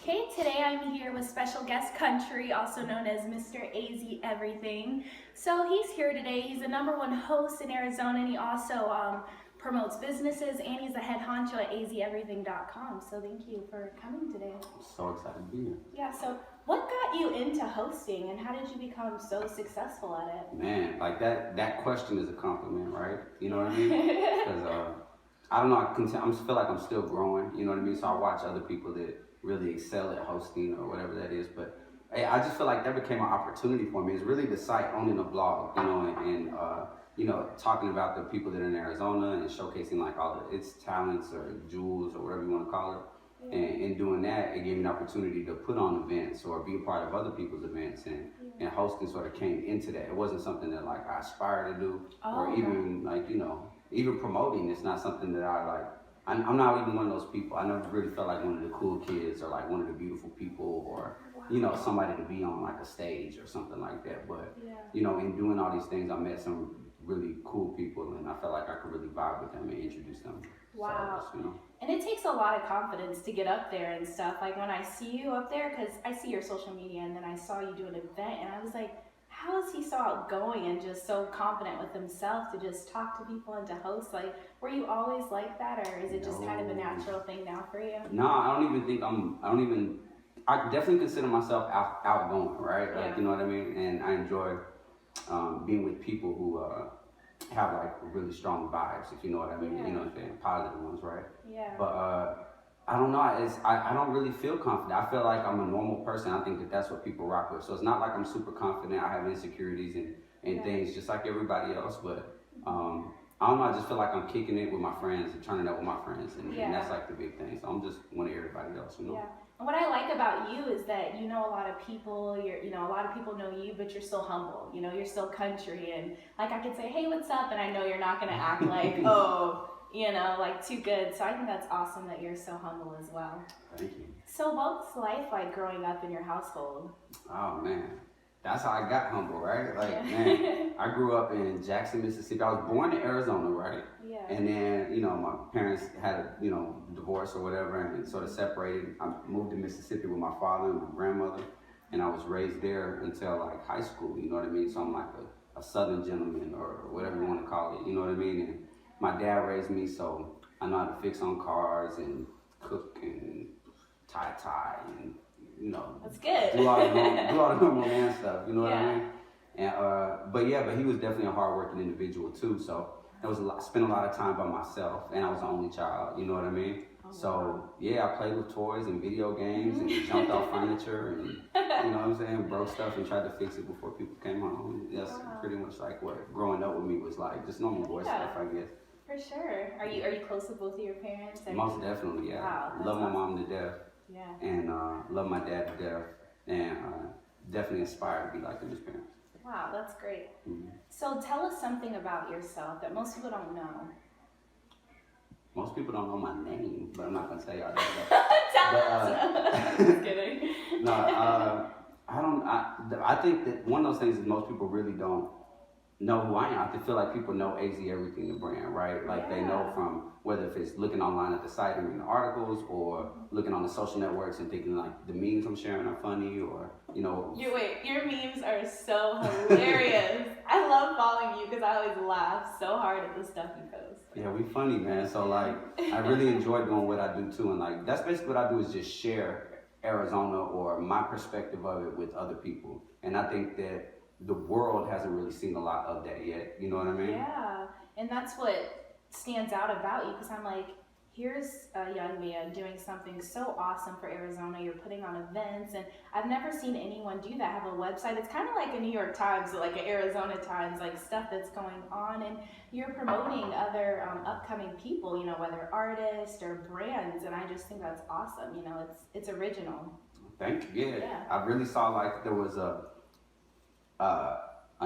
Okay, today I'm here with special guest Country, also known as Mr. AZ Everything. So he's here today. He's the #1 host in Arizona, and he also promotes businesses, and he's the head honcho at azeverything.com. So thank you for coming today. I'm so excited to be here. Yeah, so what got you into hosting, and how did you become so successful at it? Man, like that question is a compliment, right? You know what I mean? Because I don't know, I feel like I'm still growing, you know what I mean? So I watch other people that really excel at hosting or whatever that is, but hey, I just feel like that became an opportunity for me. It's really the site, owning a blog, you know, and you know, talking about the people that are in Arizona and showcasing like all of its talents or jewels or whatever you want to call it. And in doing that, it gave me an opportunity to put on events or be a part of other people's events, and hosting sort of came into that. It wasn't something that like I aspire to do, or even like, you know, even promoting. It's not something that I like. I'm not even one of those people. I never really felt like one of the cool kids or like one of the beautiful people or, you know, somebody to be on like a stage or something like that. But, you know, in doing all these things, I met some really cool people, and I felt like I could really vibe with them and introduce them. Wow. So, you know. And it takes a lot of confidence to get up there and stuff. Like when I see you up there, because I see your social media, and then I saw you do an event, and I was like, how is he so outgoing and just so confident with himself to just talk to people and to host? Like, were you always like that, or is it just kind of a natural thing now for you? No, I don't even think I definitely consider myself outgoing, right? Like, you know what I mean? And I enjoy being with people who have like really strong vibes, if you know what I mean. You know what I'm saying? Positive ones, right? Yeah. But I don't know. I don't really feel confident. I feel like I'm a normal person. I think that that's what people rock with. So it's not like I'm super confident. I have insecurities and things just like everybody else. But I don't know. I just feel like I'm kicking it with my friends and turning up with my friends, and that's like the big thing. So I'm just one of everybody else, you know. Yeah. And what I like about you is that you know a lot of people. A lot of people know you, but you're still humble. You know, you're still country, and like I could say, "Hey, what's up?" and I know you're not gonna act like, oh, you know, like too good. So I think that's awesome that you're so humble as well. Thank you. So what was life like growing up in your household? Oh man, that's how I got humble, right? Like man, I grew up in Jackson, Mississippi. I was born in Arizona, right? Yeah. And then, you know, my parents had a, you know, divorce or whatever, and sort of separated. I moved to Mississippi with my father and my grandmother, and I was raised there until like high school. You know what I mean? So I'm like a Southern gentleman or whatever you want to call it. You know what I mean? And my dad raised me, so I know how to fix on cars and cook and tie and, you know, that's good. do all the normal man stuff. You know what I mean? And but he was definitely a hardworking individual too. So it was spent a lot of time by myself, and I was the only child. You know what I mean? So I played with toys and video games and jumped off furniture and you know what I'm saying, broke stuff and tried to fix it before people came home. That's pretty much like what growing up with me was like, just normal boy stuff, I guess. For sure. Are you close with both of your parents? Most definitely, yeah. Wow, love my mom to death. Yeah. And love my dad to death, and definitely inspired to be like them as parents. Wow, that's great. Mm-hmm. So tell us something about yourself that most people don't know. Most people don't know my name, but I'm not gonna tell y'all that. Tell us. Just kidding. No, I think that one of those things is most people really don't know who I am. I feel like people know AZ Everything, the brand, right? Like they know from whether if it's looking online at the site and reading articles, or looking on the social networks and thinking like the memes I'm sharing are funny, or you know. Your memes are so hilarious. I love following you because I always laugh so hard at the stuff you post. Yeah, we funny, man. So like, I really enjoy doing what I do too, and like that's basically what I do is just share Arizona or my perspective of it with other people, and I think that the world hasn't really seen a lot of that yet. You know what I mean? Yeah, and that's what stands out about you, because I'm like, here's a young man doing something so awesome for Arizona. You're putting on events, and I've never seen anyone do that, have a website. It's kind of like a New York Times, like an Arizona Times, like stuff that's going on, and you're promoting other upcoming people, you know, whether artists or brands, and I just think that's awesome. You know, it's original. Thank you. Yeah. I really saw like there was a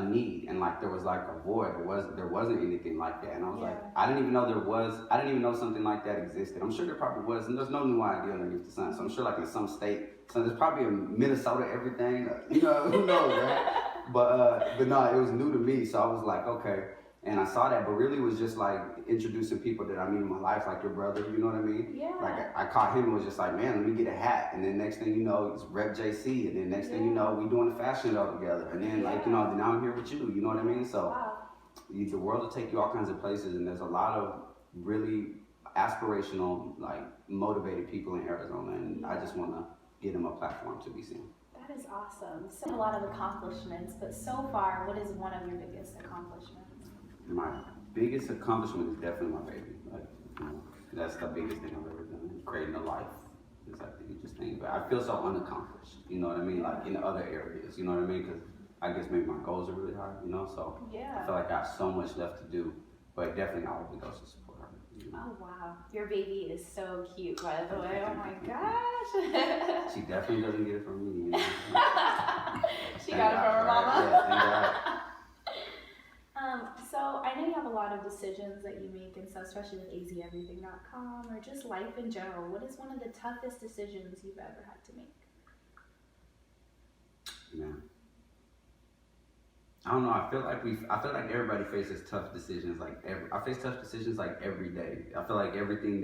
need, and like there was like a void. There wasn't anything like that, and I was like, I didn't even know something like that existed. I'm sure there probably was, and there's no new idea underneath the sun. So I'm sure like in some state, so there's probably a Minnesota everything, you know, who knows, right? But no, it was new to me, so I was like, okay. And I saw that, but really it was just like introducing people that I meet in my life, like your brother, you know what I mean? Yeah. Like I caught him and was just like, man, let me get a hat. And then next thing you know, it's Rep JC. And then next thing you know, we doing the fashion show together. And then like, you know, then I'm here with you, you know what I mean? So the world will take you all kinds of places, and there's a lot of really aspirational, like motivated people in Arizona. And I just want to give them a platform to be seen. That is awesome. So a lot of accomplishments, but so far, what is one of your biggest accomplishments? My biggest accomplishment is definitely my baby. Like, you know, that's the biggest thing I've ever done. Creating a life is like the hugest thing. But I feel so unaccomplished, you know what I mean? Like in other areas, you know what I mean? Because I guess maybe my goals are really high, you know? So I feel like I have so much left to do. But definitely all of it goes to support her. You know? Oh, wow. Your baby is so cute, by the way. Oh, my gosh. She definitely doesn't get it from me, you know? She got it from her mama? Yeah, thank God. So I know you have a lot of decisions that you make and stuff, especially with azeverything.com or just life in general. What is one of the toughest decisions you've ever had to make? Man, I don't know. I feel like everybody faces tough decisions. I face tough decisions like every day. I feel like everything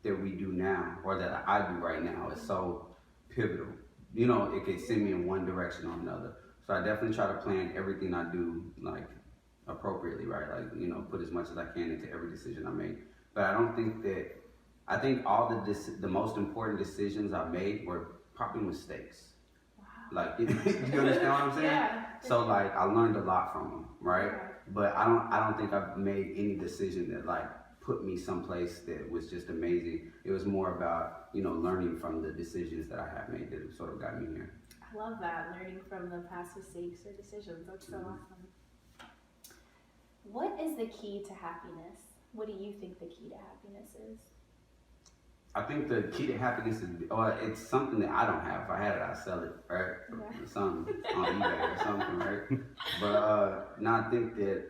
that we do now, or that I do right now, is so pivotal. You know, it can send me in one direction or another. So I definitely try to plan everything I do like appropriately, right? Like, you know, put as much as I can into every decision I make. But I think all the most important decisions I made were probably mistakes. Wow. Like, you understand what I'm saying? Yeah. So like, I learned a lot from them, right? Yeah. But I don't think I've made any decision that like put me someplace that was just amazing. It was more about, you know, learning from the decisions that I have made that sort of got me here. I love that, learning from the past mistakes or decisions. That's so awesome. What is the key to happiness? What do you think the key to happiness is? I think the key to happiness is, it's something that I don't have. If I had it, I'd sell it, right? Yeah. Something on eBay or something, right? But no, I think that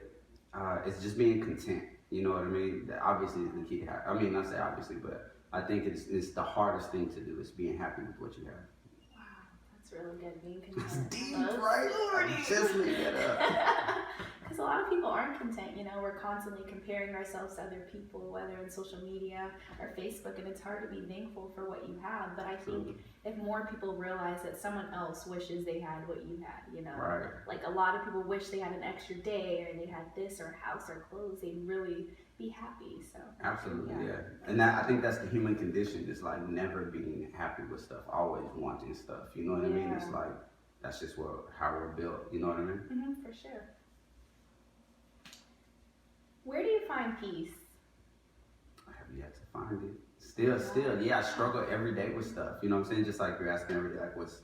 it's just being content. You know what I mean? That obviously is the key to happiness. I mean, not say obviously, but I think it's the hardest thing to do is being happy with what you have. Wow, that's really good. Being That's content. deep, right? I just made that up. Because a lot of people aren't content, you know, we're constantly comparing ourselves to other people, whether in social media or Facebook, and it's hard to be thankful for what you have. But I think if more people realize that someone else wishes they had what you had, you know, Right. Like a lot of people wish they had an extra day or they had this or a house or clothes, they'd really be happy. So Absolutely, yeah. And I think that's the human condition, is like never being happy with stuff, always wanting stuff, you know what I mean? It's like, that's just how we're built, you know what I mean? Mm-hmm, for sure. Where do you find peace? I have yet to find it. Still, yeah, I struggle every day with stuff. You know what I'm saying? Just like you're asking every day, like what's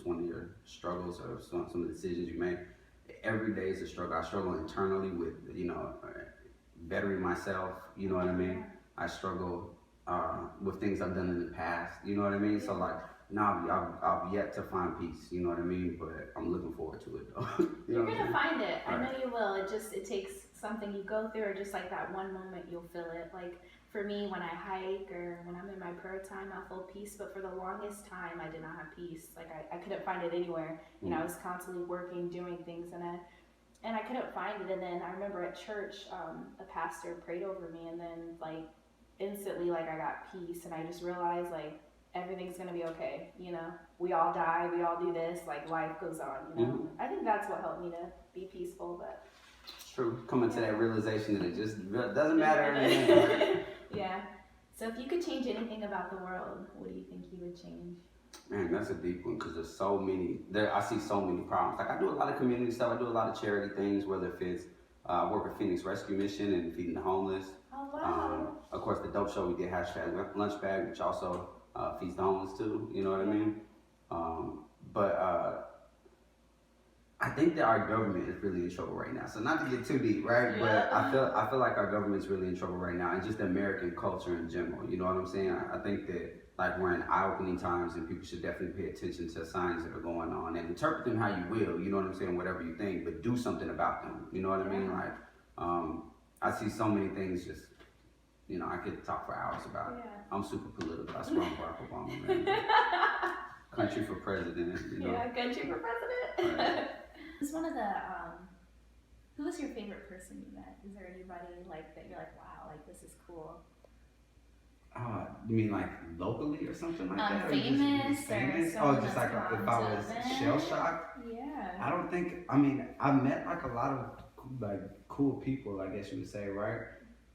one of your struggles or some of the decisions you make. Every day is a struggle. I struggle internally with, you know, bettering myself. You know what I mean? I struggle with things I've done in the past. You know what I mean? So like, now I've yet to find peace. You know what I mean? But I'm looking forward to it though. You're gonna find it. Right. I know you will. It takes something you go through, or just like that one moment you'll feel it. Like for me, when I hike or when I'm in my prayer time, I'll feel peace. But for the longest time, I did not have peace. Like I couldn't find it anywhere. You know, I was constantly working, doing things, and I couldn't find it. And then I remember at church, a pastor prayed over me, and then like instantly, like I got peace, and I just realized like everything's gonna be okay. You know, we all die, we all do this. Like life goes on. You know, I think that's what helped me to be peaceful. But true, coming to that realization that it just doesn't matter anymore. Yeah. So if you could change anything about the world, what do you think you would change? Man, that's a deep one, because there's so many. I see so many problems. Like I do a lot of community stuff. I do a lot of charity things, whether if it's I work with Phoenix Rescue Mission and feeding the homeless. Oh wow. Of course, the dope show we did #lunchbag, which also feeds the homeless too. You know what I mean? But I think that our government is really in trouble right now. So not to get too deep, right? Yeah. But I feel like our government's really in trouble right now, and just American culture in general. You know what I'm saying? I think that like we're in eye-opening times, and people should definitely pay attention to signs that are going on and interpret them how you will. You know what I'm saying? Whatever you think, but do something about them. You know what I mean? Like I see so many things. Just I could talk for hours about it. I'm super political. I swear I'm Barack Obama, man. Country for president. You know? Yeah, country for president. Right. It's one of the Who was your favorite person you met? Is there anybody like that you're like, wow, like this is cool? You mean like locally or something like that? Or Famous just famous? or Oh, just like if I was shell shocked? Yeah. I don't think, I mean, I've met like a lot of like cool people, I guess you would say, right?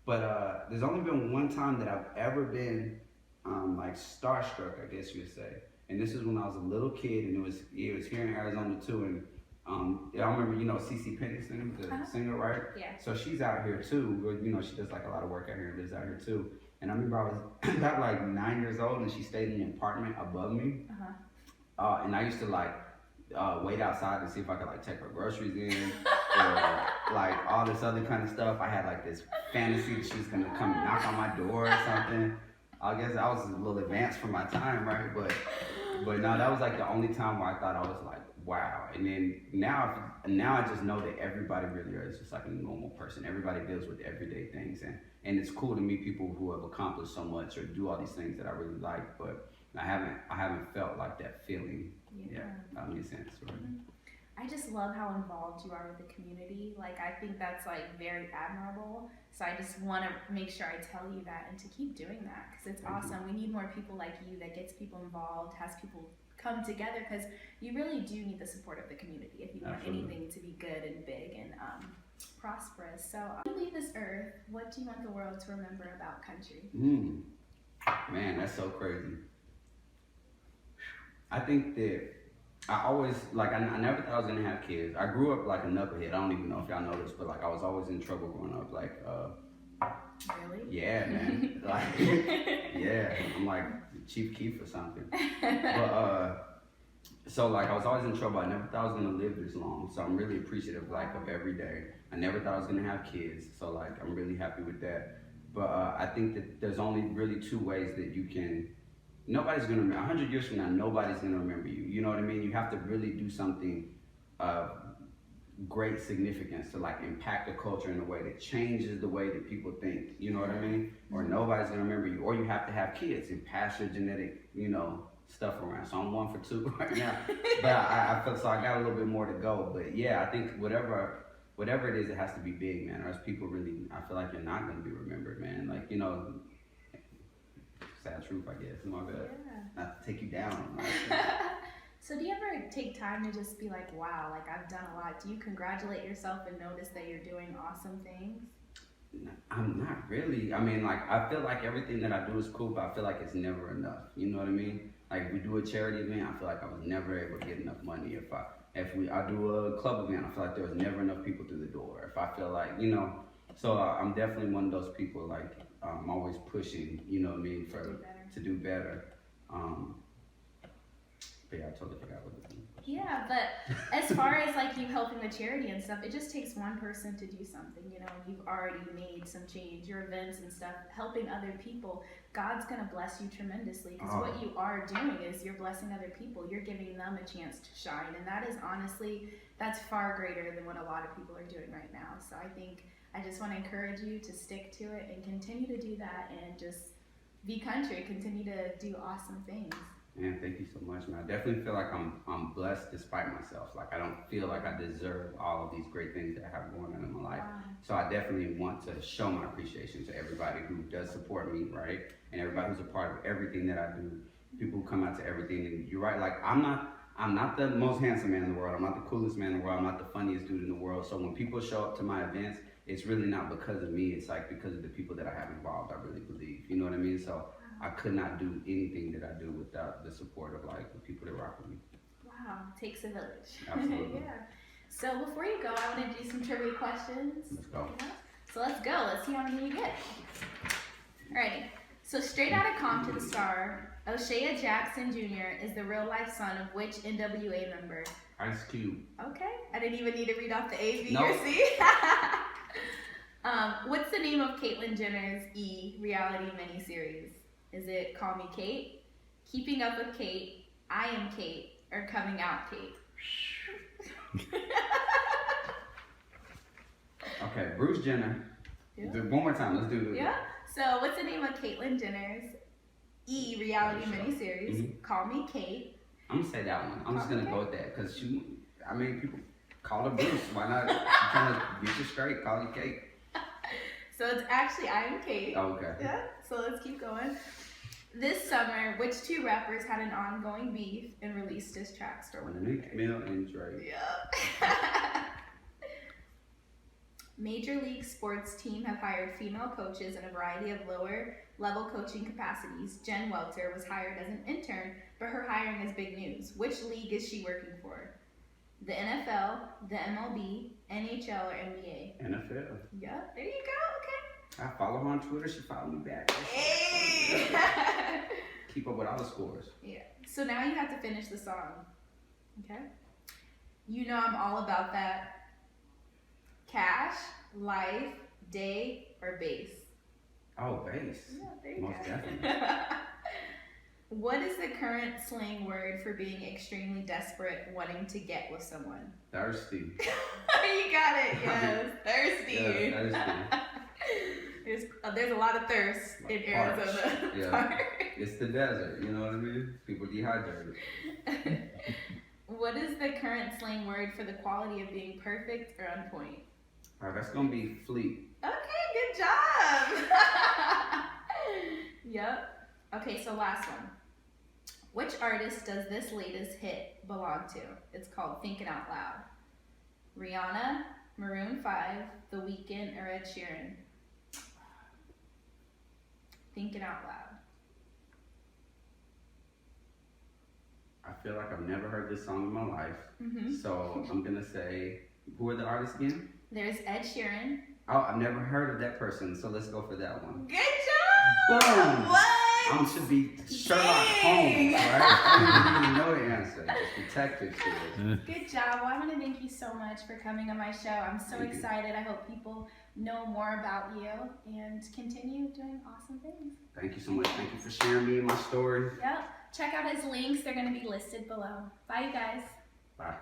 But there's only been one time that I've ever been like starstruck, I guess you would say. And this is when I was a little kid, and it was here in Arizona too. And I remember, CeCe Peniston, the singer, right? Yeah. So she's out here too. She does like a lot of work out here and lives out here too. And I remember I was about like 9 years old, and she stayed in the apartment above me. And I used to like wait outside to see if I could like take her groceries in, or like all this other kind of stuff. I had like this fantasy that she was gonna come knock on my door or something. I guess I was a little advanced for my time, right? But no, that was like the only time where I thought I was like, wow. And then now I just know that everybody really is just like a normal person. Everybody deals with everyday things, and it's cool to meet people who have accomplished so much or do all these things that I really like. But I haven't felt like that feeling. Yeah, that makes sense, right? I just love how involved you are with the community. Like, I think that's like very admirable. So I just want to make sure I tell you that and to keep doing that, because it's awesome. We need more people like you that gets people involved, has people come together, because you really do need the support of the community if you want anything to be good and big and prosperous. So when you leave this earth, what do you want the world to remember about country? Man, that's so crazy. I think that I always, like, I never thought I was gonna have kids. I grew up like a knucklehead. I don't even know if y'all know this, but like I was always in trouble growing up. Like, really? Yeah, man. Like, yeah, I'm like Chief Keef or something. But so like I was always in trouble. I never thought I was gonna live this long. So I'm really appreciative like of every day. I never thought I was gonna have kids. So like I'm really happy with that. But I think that there's only really two ways that you can. Nobody's gonna remember. 100 years from now, nobody's gonna remember you. You know what I mean? You have to really do something of great significance to like impact the culture in a way that changes the way that people think. You know what I mean? Or nobody's gonna remember you. Or you have to have kids and pass your genetic, stuff around. So I'm 1 for 2 right now. But I feel so I got a little bit more to go. But yeah, I think whatever it is, it has to be big, man. Or else people really, I feel like you're not gonna be remembered, man. Like, sad truth, I guess. My bad. Yeah. Not to take you down. So do you ever take time to just be like, wow, like I've done a lot? Do you congratulate yourself and notice that you're doing awesome things? I'm not really. I mean, like, I feel like everything that I do is cool, but I feel like it's never enough. You know what I mean? Like, if we do a charity event, I feel like I was never able to get enough money. If I do a club event, I feel like there was never enough people through the door. If I feel like, so I'm definitely one of those people, like, I'm always pushing, you know what I mean, to do better. But yeah, I totally forgot what it was. Yeah, but as far as like you helping the charity and stuff, it just takes one person to do something. You've already made some change, your events and stuff, helping other people. God's gonna bless you tremendously, because what you are doing is you're blessing other people. You're giving them a chance to shine, and that is honestly, that's far greater than what a lot of people are doing right now. So I just want to encourage you to stick to it and continue to do that, and just be country, continue to do awesome things. Man, thank you so much, man. I definitely feel like I'm blessed despite myself. Like, I don't feel like I deserve all of these great things that I have going on in my life. Wow. So I definitely want to show my appreciation to everybody who does support me, right? And everybody who's a part of everything that I do. People who come out to everything. And you're right, like, I'm not the most handsome man in the world. I'm not the coolest man in the world. I'm not the funniest dude in the world. So when people show up to my events, it's really not because of me. It's like because of the people that I have involved, I really believe. You know what I mean? So I could not do anything that I do without the support of like the people that rock with me. Wow, takes a village. Absolutely. Yeah. So before you go, I want to do some trivia questions. Let's go. So let's go. Let's see how many you get. Alrighty. So straight out of Compton star, O'Shea Jackson Jr. is the real life son of which NWA member? Ice Cube. Okay. I didn't even need to read off the A, B, nope. or C. What's the name of Caitlyn Jenner's reality miniseries? Is it Call Me Kate, Keeping Up with Kate, I Am Kate, or Coming Out Kate? Okay, Bruce Jenner. Yeah. One more time, let's do it. Yeah. So what's the name of Caitlyn Jenner's reality miniseries? Call Me Kate. I'm gonna say that one. I'm just gonna go with that because people. Call it Bruce. Why not? I'm trying to get you straight. Call you Kate. So it's actually I am Kate. Oh, okay. Yeah. So let's keep going. This summer, which two rappers had an ongoing beef and released diss tracks for one another? Meek Mill and Drake. Yep. Major League Sports team have hired female coaches in a variety of lower level coaching capacities. Jen Welter was hired as an intern, but her hiring is big news. Which league is she working for? The NFL, the MLB, NHL, or NBA? NFL. Yep, there you go. I follow her on Twitter. She followed me back. Okay. Hey. Keep up with all the scores. Yeah. So now you have to finish the song. Okay? You know I'm all about that. Cash, life, day, or base? Oh, base. Yeah, there you Most go. definitely. What is the current slang word for being extremely desperate, wanting to get with someone? Thirsty. You got it, yes. Thirsty. Yeah, thirsty. There's a lot of thirst in Arizona. Yeah. It's the desert, you know what I mean? People dehydrated. What is the current slang word for the quality of being perfect or on point? That's gonna be fleet. Okay, good job. Yep. Okay, so last one. Which artist does this latest hit belong to? It's called Thinking Out Loud. Rihanna, Maroon 5, The Weeknd, or Ed Sheeran? Thinking Out Loud. I feel like I've never heard this song in my life. Mm-hmm. So I'm gonna say, who are the artists again? There's Ed Sheeran. Oh, I've never heard of that person, so let's go for that one. Good job! Boom! What? I should be Sherlock Holmes, right? I don't even know the answer. It's detective shit. Good job. Well, I want to thank you so much for coming on my show. I'm so Thank you. excited. I hope people know more about you and continue doing awesome things. Thank you so much. Thank you for sharing me and my story. Yep. Check out his links. They're going to be listed below. Bye, you guys. Bye.